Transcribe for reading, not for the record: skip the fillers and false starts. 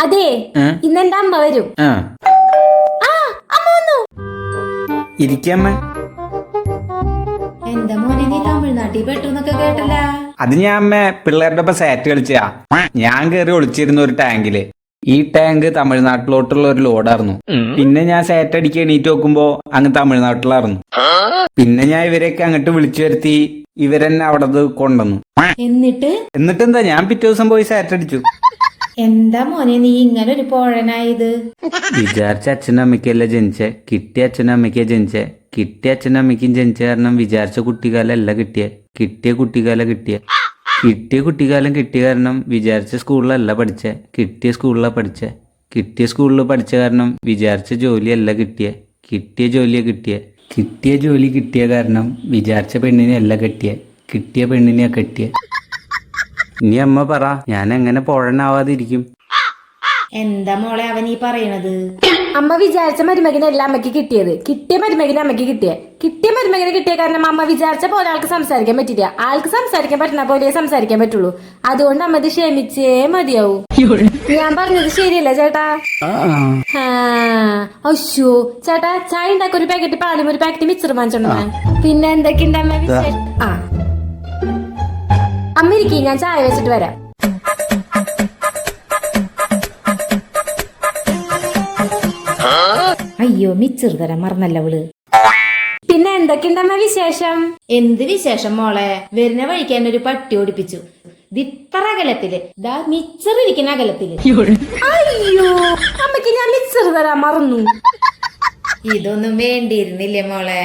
അതെ, ഇന്നെന്റെ അമ്മ വരും. അമ്മ വന്നു. ഇരിക്കമ്മ. എന്താ മോനെ, നീ തമിഴ്നാട്ടിൽ പെട്ടെന്നൊക്കെ കേട്ടല്ല? അത് ഞാൻ അമ്മ പിള്ളേരുടെ ഒപ്പം സാറ്റ് കളിച്ചാ. ഞാൻ കയറി ഒളിച്ചിരുന്ന ഒരു ടാങ്കില്. ഈ ടാങ്ക് തമിഴ്നാട്ടിലോട്ടുള്ള ഒരു ലോഡായിരുന്നു. പിന്നെ ഞാൻ സാറ്റ് അടിക്ക് എണീറ്റ് നോക്കുമ്പോ അങ്ങ് തമിഴ്നാട്ടിലായിരുന്നു. പിന്നെ ഞാൻ ഇവരെയൊക്കെ അങ്ങോട്ട് വിളിച്ചു വരുത്തി ഇവരെന്നെ അവിടെ കൊണ്ടുവന്നു. എന്നിട്ടെന്താ, ഞാൻ പിറ്റേ ദിവസം പോയി സാറ്റ് അടിച്ചു. എന്താ മോനെ നീ ഇങ്ങനെ ഒരു പോഴനായത്? വിചാരിച്ച അച്ഛനും അമ്മയ്ക്കല്ല ജനിച്ചേ, കിട്ടിയ അച്ഛനും അമ്മയ്ക്കാ ജനിച്ചേ. കിട്ടിയ അച്ഛനും അമ്മയ്ക്കും ജനിച്ച കാരണം വിചാരിച്ച കുട്ടിക്കാലം അല്ല കിട്ടിയ കുട്ടിക്കാലം കിട്ടിയ കുട്ടിക്കാലം കിട്ടിയ കാരണം വിചാരിച്ച സ്കൂളിലല്ല പഠിച്ചേ, കിട്ടിയ സ്കൂളിലാണ് പഠിച്ചേ. കിട്ടിയ സ്കൂളിൽ പഠിച്ച കാരണം വിചാരിച്ച ജോലിയല്ല കിട്ടിയ ജോലിയാ കിട്ടിയ ജോലി കിട്ടിയ കാരണം വിചാരിച്ച പെണ്ണിനെ അല്ല കിട്ടിയ പെണ്ണിനെയാ കെട്ടിയ. ഇനി അമ്മ പറ, ഞാൻ എങ്ങനെ പോഴനാവാതിരിക്കും? എന്താ മോളെ അവൻ ഈ പറയണത്? അമ്മ വിചാരിച്ച മരുമകനല്ല അമ്മയ്ക്ക് കിട്ടിയത്, കിട്ടിയ മരുമകനെ അമ്മയ്ക്ക് കിട്ടിയ മരുമകനെ കിട്ടിയ കാരണം അമ്മ വിചാരിച്ച പോലെ ആൾക്ക് സംസാരിക്കാൻ പറ്റില്ല. ആൾക്ക് സംസാരിക്കാൻ പറ്റുന്ന പോലെ സംസാരിക്കാൻ പറ്റുള്ളൂ. അതുകൊണ്ട് അമ്മ ഇത് ക്ഷമിച്ചേ മതിയാവൂ. ഞാൻ പറഞ്ഞത് ശരിയല്ല ചേട്ടാ? അശ്ശോ ചേട്ടാ, ചായ ഉണ്ടാക്കി ഒരു പാക്കറ്റ് പാലും ഒരു പാക്കറ്റ് മിച്ചർ വാങ്ങിച്ചോണ്ടാ. പിന്നെ എന്തൊക്കെയുണ്ട് അമ്മ വിശേഷം? അമ്മ ഇരിക്കി, ഞാൻ ചായ വെച്ചിട്ട് വരാം. അയ്യോ, മിച്ചർ തരാൻ മറന്നല്ല അവള്. പിന്നെ എന്തൊക്കെയുണ്ടമ്മ വിശേഷം? എന്ത് വിശേഷം മോളെ, വരുന്ന വഴിക്കാൻ ഒരു പട്ടി ഓടിപ്പിച്ചു. ഇത്ര അകലത്തില്, മിച്ചർ ഇരിക്കുന്ന അകലത്തില്. അയ്യോ, അമ്മക്ക് ഞാൻ മിച്ചർ തരാൻ മറന്നു. ഇതൊന്നും വേണ്ടിയിരുന്നില്ലേ മോളെ?